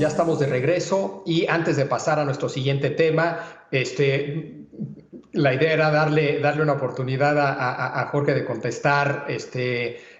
Ya estamos de regreso y antes de pasar a nuestro siguiente tema, la idea era darle una oportunidad a Jorge de contestar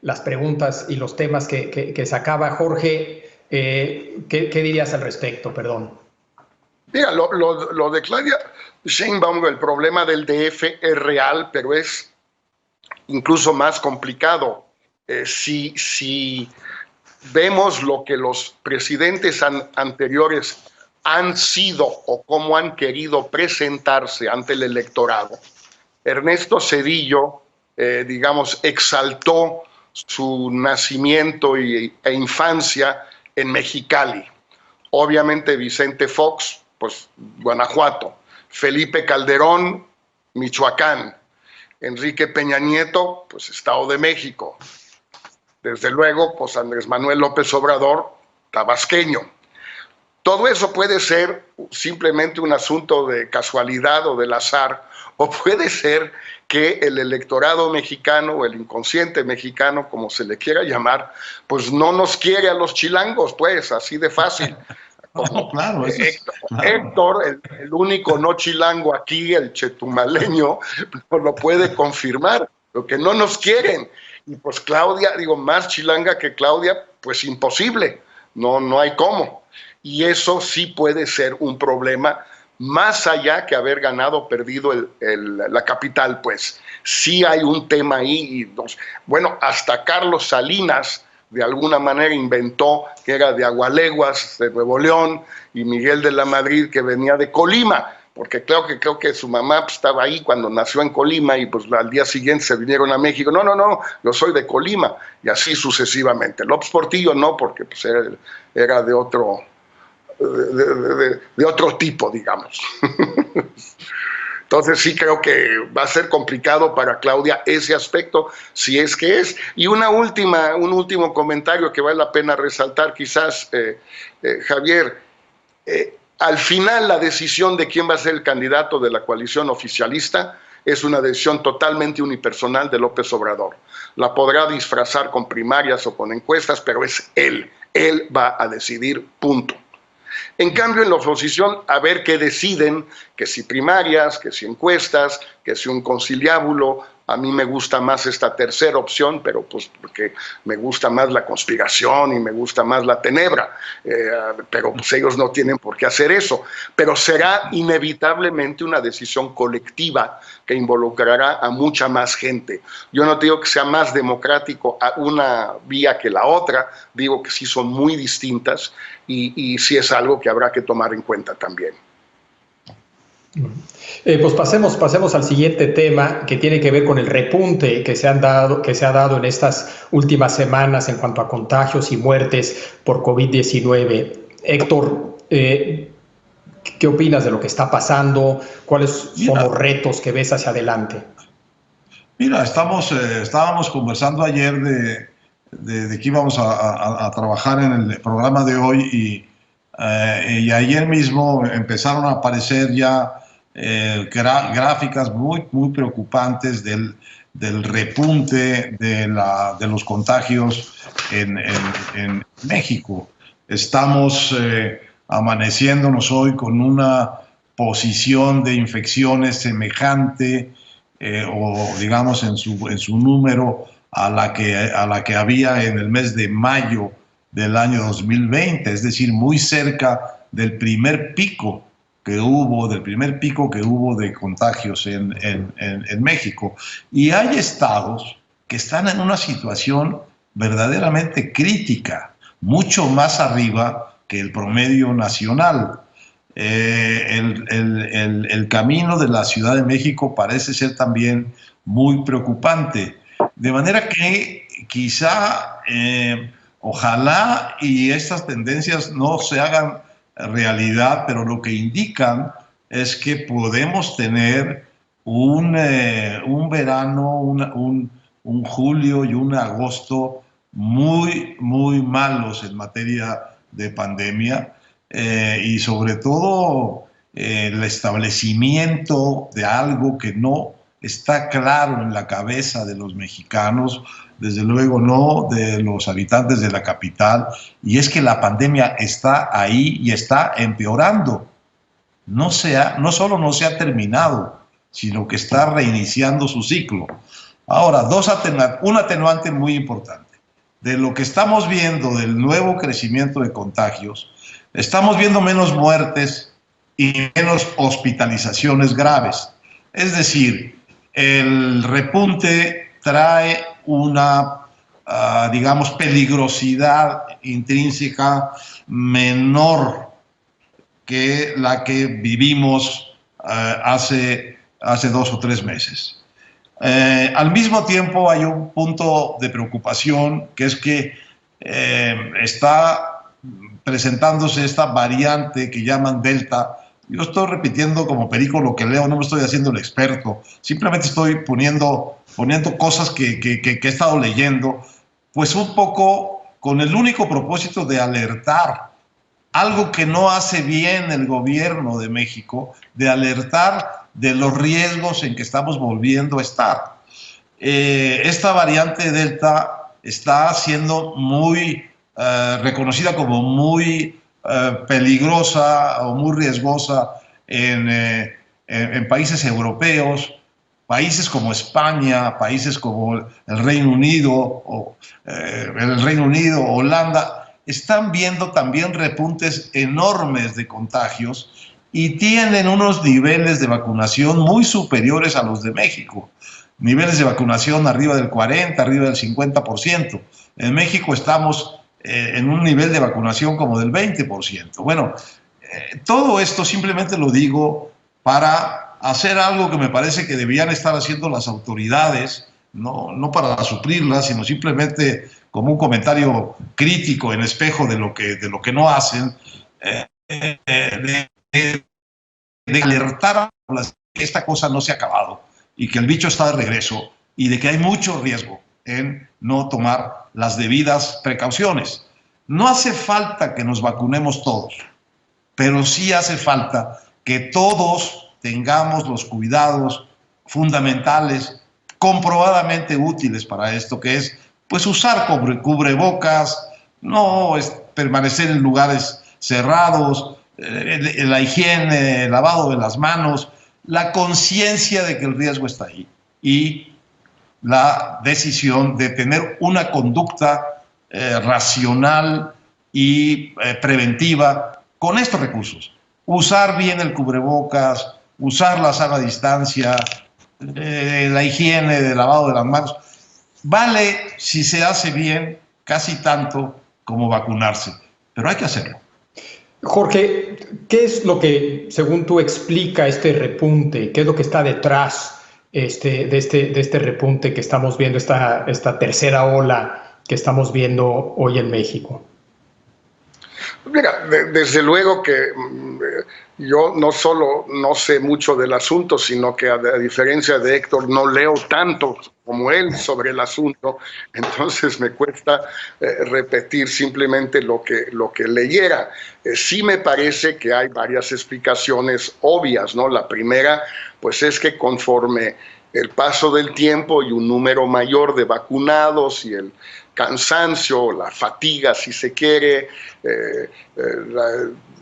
las preguntas y los temas que sacaba Jorge. ¿Qué dirías al respecto? Perdón. Mira, lo de Claudia Sheinbaum, el problema del DF es real, pero es incluso más complicado. Si vemos lo que los presidentes anteriores han sido o cómo han querido presentarse ante el electorado, Ernesto Zedillo, digamos, exaltó su nacimiento e infancia en Mexicali. Obviamente Vicente Fox, pues Guanajuato. Felipe Calderón, Michoacán. Enrique Peña Nieto, pues Estado de México. Desde luego, pues Andrés Manuel López Obrador, tabasqueño. Todo eso puede ser simplemente un asunto de casualidad o del azar, o puede ser que el electorado mexicano o el inconsciente mexicano, como se le quiera llamar, pues no nos quiere a los chilangos, pues, así de fácil. No, claro, Héctor, el único no chilango aquí, el chetumaleño, pues lo puede confirmar, lo que no nos quieren. Y pues Claudia, digo, más chilanga que Claudia, pues imposible, no hay cómo. Y eso sí puede ser un problema, más allá que haber ganado o perdido la capital, pues sí hay un tema ahí. Bueno, hasta Carlos Salinas de alguna manera inventó que era de Agualeguas, de Nuevo León, y Miguel de la Madrid, que venía de Colima, porque creo que su mamá pues, estaba ahí cuando nació en Colima y pues al día siguiente se vinieron a México. No, yo soy de Colima, y así sucesivamente. López Portillo no, porque pues, era de otro tipo, digamos. Entonces sí creo que va a ser complicado para Claudia ese aspecto, si es que es. Y un último comentario que vale la pena resaltar quizás, Javier. Al final la decisión de quién va a ser el candidato de la coalición oficialista es una decisión totalmente unipersonal de López Obrador. La podrá disfrazar con primarias o con encuestas, pero es él. Él va a decidir, punto. En cambio, en la oposición, a ver qué deciden, que si primarias, que si encuestas, que si un conciliábulo. A mí me gusta más esta tercera opción, pero pues porque me gusta más la conspiración y me gusta más la tenebra, pero pues ellos no tienen por qué hacer eso. Pero será inevitablemente una decisión colectiva que involucrará a mucha más gente. Yo no digo que sea más democrático a una vía que la otra, digo que sí son muy distintas y sí es algo que habrá que tomar en cuenta también. Pues pasemos al siguiente tema, que tiene que ver con el repunte que se ha dado en estas últimas semanas en cuanto a contagios y muertes por COVID-19. Héctor, ¿qué opinas de lo que está pasando? ¿Cuáles son los retos que ves hacia adelante? Mira, estábamos conversando ayer de que íbamos a trabajar en el programa de hoy y ayer mismo empezaron a aparecer ya gráficas muy preocupantes del repunte de los contagios en México. Estamos amaneciéndonos hoy con una posición de infecciones semejante o digamos en su número a la que había en el mes de mayo del año 2020, es decir, muy cerca del primer pico que hubo de contagios en México. Y hay estados que están en una situación verdaderamente crítica, mucho más arriba que el promedio nacional. El camino de la Ciudad de México parece ser también muy preocupante. De manera que quizá, ojalá y estas tendencias no se hagan realidad, pero lo que indican es que podemos tener un verano, un julio y un agosto muy malos en materia de pandemia y sobre todo el establecimiento de algo que no está claro en la cabeza de los mexicanos, desde luego no de los habitantes de la capital, y es que la pandemia está ahí y está empeorando. No solo no se ha terminado, sino que está reiniciando su ciclo. Ahora, un atenuante muy importante. De lo que estamos viendo del nuevo crecimiento de contagios, estamos viendo menos muertes y menos hospitalizaciones graves. Es decir, el repunte trae una, digamos, peligrosidad intrínseca menor que la que vivimos hace 2 o 3 meses. Al mismo tiempo hay un punto de preocupación, que es que está presentándose esta variante que llaman Delta. Yo estoy repitiendo como perico lo que leo, no me estoy haciendo el experto, simplemente estoy poniendo cosas que he estado leyendo, pues un poco con el único propósito de alertar, algo que no hace bien el gobierno de México, de alertar de los riesgos en que estamos volviendo a estar. Esta variante Delta está siendo muy reconocida como muy peligrosa o muy riesgosa en países europeos, países como España, países como el Reino Unido, Holanda, están viendo también repuntes enormes de contagios y tienen unos niveles de vacunación muy superiores a los de México. Niveles de vacunación arriba del 40%, arriba del 50%. En México estamos en un nivel de vacunación como del 20%. Bueno, todo esto simplemente lo digo para hacer algo que me parece que debían estar haciendo las autoridades, no para suplirlas, sino simplemente como un comentario crítico en espejo de lo que no hacen, de alertar a que esta cosa no se ha acabado y que el bicho está de regreso y de que hay mucho riesgo en no tomar las debidas precauciones. No hace falta que nos vacunemos todos, pero sí hace falta que todos tengamos los cuidados fundamentales, comprobadamente útiles para esto, que es pues usar cubrebocas, permanecer en lugares cerrados, la higiene, el lavado de las manos, la conciencia de que el riesgo está ahí y la decisión de tener una conducta racional y preventiva con estos recursos. Usar bien el cubrebocas, usar la sana distancia, la higiene, el lavado de las manos. Vale, si se hace bien, casi tanto como vacunarse, pero hay que hacerlo. Jorge, ¿qué es lo que, según tú, explica este repunte? ¿Qué es lo que está detrás de este repunte que estamos viendo, esta tercera ola que estamos viendo hoy en México? Mira, desde luego que yo no solo no sé mucho del asunto, sino que a diferencia de Héctor no leo tanto como él sobre el asunto, entonces me cuesta repetir simplemente lo que leyera. Sí me parece que hay varias explicaciones obvias, ¿no? La primera, pues es que conforme el paso del tiempo y un número mayor de vacunados y el cansancio, la fatiga, si se quiere,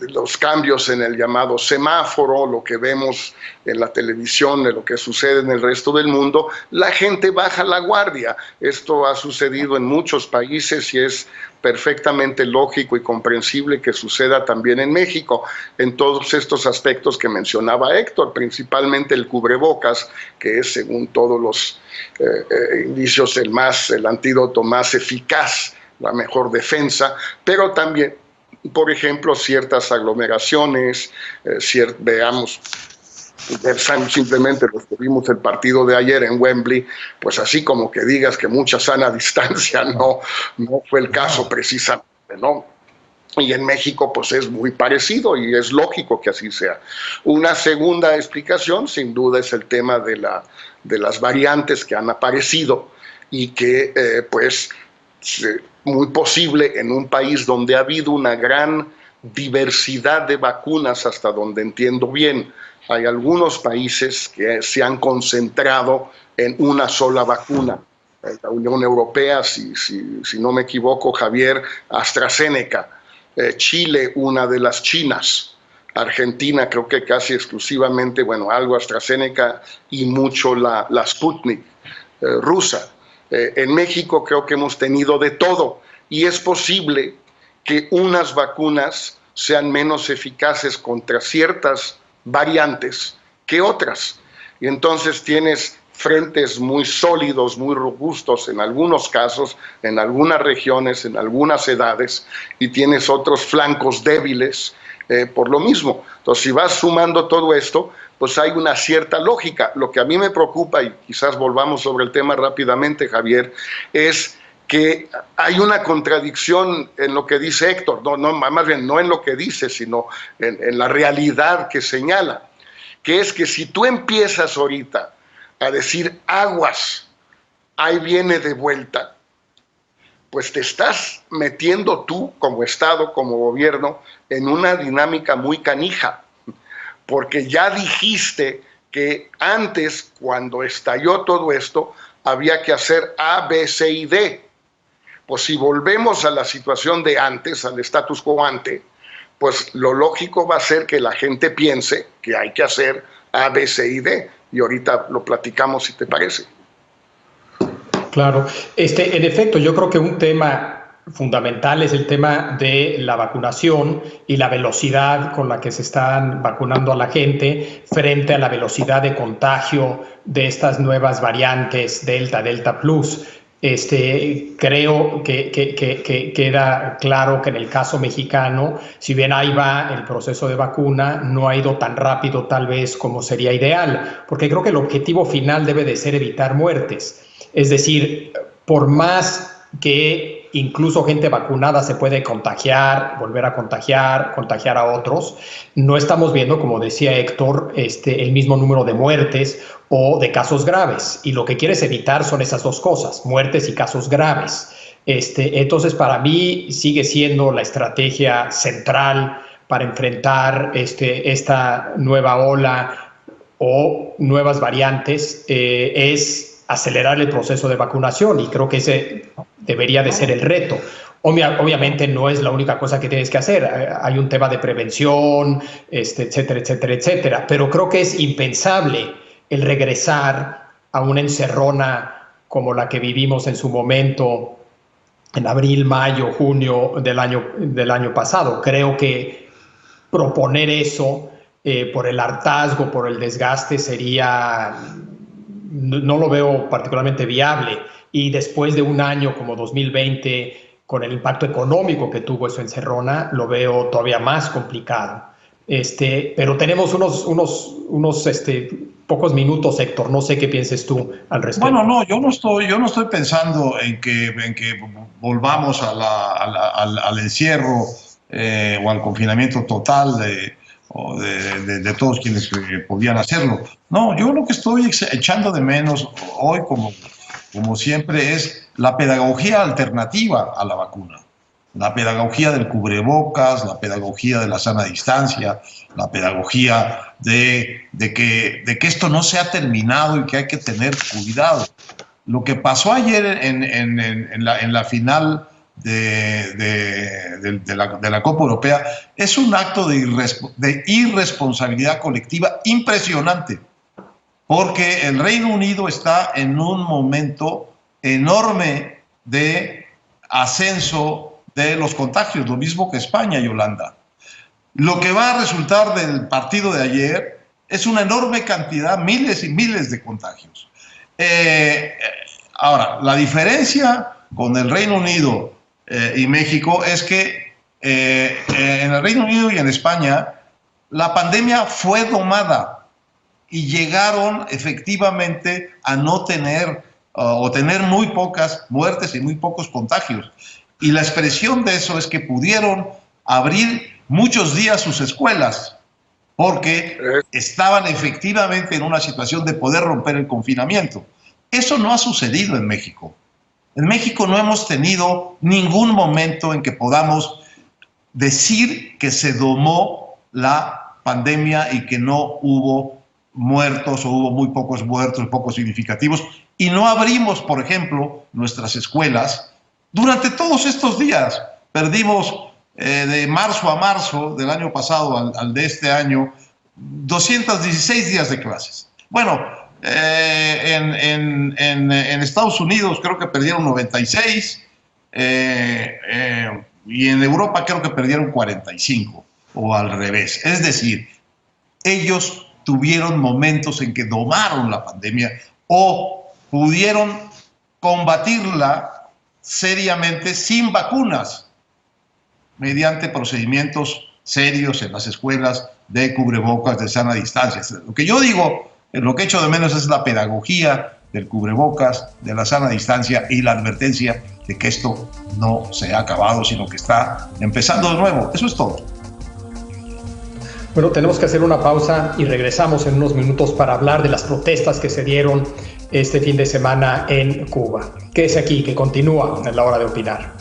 los cambios en el llamado semáforo, lo que vemos en la televisión de lo que sucede en el resto del mundo, la gente baja la guardia. Esto ha sucedido en muchos países y es perfectamente lógico y comprensible que suceda también en México, en todos estos aspectos que mencionaba Héctor, principalmente el cubrebocas, que es, según todos los indicios, el antídoto más eficaz, la mejor defensa, pero también, por ejemplo, ciertas aglomeraciones, veamos, simplemente los que vimos el partido de ayer en Wembley, pues así como que digas que mucha sana distancia, no fue el caso precisamente, ¿no? Y en México pues es muy parecido y es lógico que así sea. Una segunda explicación sin duda es el tema de las variantes que han aparecido y que pues muy posible en un país donde ha habido una gran diversidad de vacunas, hasta donde entiendo bien, hay algunos países que se han concentrado en una sola vacuna. La Unión Europea, si no me equivoco, Javier, AstraZeneca. Chile, una de las chinas. Argentina, creo que casi exclusivamente, bueno, algo AstraZeneca y mucho la Sputnik rusa. En México creo que hemos tenido de todo y es posible que unas vacunas sean menos eficaces contra ciertas variantes que otras. Y entonces tienes frentes muy sólidos, muy robustos en algunos casos, en algunas regiones, en algunas edades, y tienes otros flancos débiles por lo mismo. Entonces, si vas sumando todo esto, pues hay una cierta lógica. Lo que a mí me preocupa, y quizás volvamos sobre el tema rápidamente, Javier, es que hay una contradicción en lo que dice Héctor, más bien no en lo que dice, sino en la realidad que señala, que es que si tú empiezas ahorita a decir aguas, ahí viene de vuelta, pues te estás metiendo tú como Estado, como gobierno, en una dinámica muy canija, porque ya dijiste que antes, cuando estalló todo esto, había que hacer A, B, C y D. Pues si volvemos a la situación de antes, al status quo ante, pues lo lógico va a ser que la gente piense que hay que hacer A, B, C y D. Y ahorita lo platicamos, si te parece. Claro. En efecto, yo creo que un tema fundamental es el tema de la vacunación y la velocidad con la que se están vacunando a la gente frente a la velocidad de contagio de estas nuevas variantes Delta, Delta Plus. Creo que queda claro que en el caso mexicano, si bien ahí va el proceso de vacuna, no ha ido tan rápido tal vez como sería ideal, porque creo que el objetivo final debe de ser evitar muertes. Es decir, por más que incluso gente vacunada se puede contagiar, volver a contagiar a otros, no estamos viendo, como decía Héctor, el mismo número de muertes o de casos graves. Y lo que quieres evitar son esas dos cosas, muertes y casos graves. Entonces, para mí sigue siendo la estrategia central para enfrentar esta nueva ola o nuevas variantes, es acelerar el proceso de vacunación, y creo que ese debería de ser el reto. Obviamente no es la única cosa que tienes que hacer, hay un tema de prevención, etcétera, etcétera, etcétera, pero creo que es impensable el regresar a una encerrona como la que vivimos en su momento en abril, mayo, junio del año pasado. Creo que proponer eso por el hartazgo, por el desgaste, no lo veo particularmente viable, y después de un año como 2020, con el impacto económico que tuvo eso encerrona, lo veo todavía más complicado. Pero tenemos unos pocos minutos, Héctor, no sé qué pienses tú al respecto. Bueno, no, yo no estoy pensando en que volvamos al encierro o al confinamiento total de todos quienes podían hacerlo. No, yo lo que estoy echando de menos hoy, como siempre, es la pedagogía alternativa a la vacuna. La pedagogía del cubrebocas, la pedagogía de la sana distancia, la pedagogía de que esto no se ha terminado y que hay que tener cuidado. Lo que pasó ayer en la final de la Copa Europea es un acto de irresponsabilidad colectiva impresionante, porque el Reino Unido está en un momento enorme de ascenso de los contagios, lo mismo que España y Holanda. Lo que va a resultar del partido de ayer es una enorme cantidad, miles y miles de contagios. Ahora, la diferencia con el Reino Unido y México es que en el Reino Unido y en España la pandemia fue domada y llegaron efectivamente a no tener o tener muy pocas muertes y muy pocos contagios. Y la expresión de eso es que pudieron abrir muchos días sus escuelas porque estaban efectivamente en una situación de poder romper el confinamiento. Eso no ha sucedido en México. En México no hemos tenido ningún momento en que podamos decir que se domó la pandemia y que no hubo muertos o hubo muy pocos muertos, pocos significativos, y no abrimos, por ejemplo, nuestras escuelas durante todos estos días. Perdimos de marzo a marzo del año pasado al de este año 216 días de clases. Bueno, en Estados Unidos creo que perdieron 96 y en Europa creo que perdieron 45 o al revés. Es decir, ellos tuvieron momentos en que domaron la pandemia o pudieron combatirla seriamente sin vacunas, mediante procedimientos serios en las escuelas de cubrebocas, de sana distancia. Lo que yo digo, lo que echo de menos es la pedagogía del cubrebocas, de la sana distancia y la advertencia de que esto no se ha acabado, sino que está empezando de nuevo. Eso es todo. Bueno, tenemos que hacer una pausa y regresamos en unos minutos para hablar de las protestas que se dieron este fin de semana en Cuba. Quédese aquí, que continúa en La Hora de Opinar.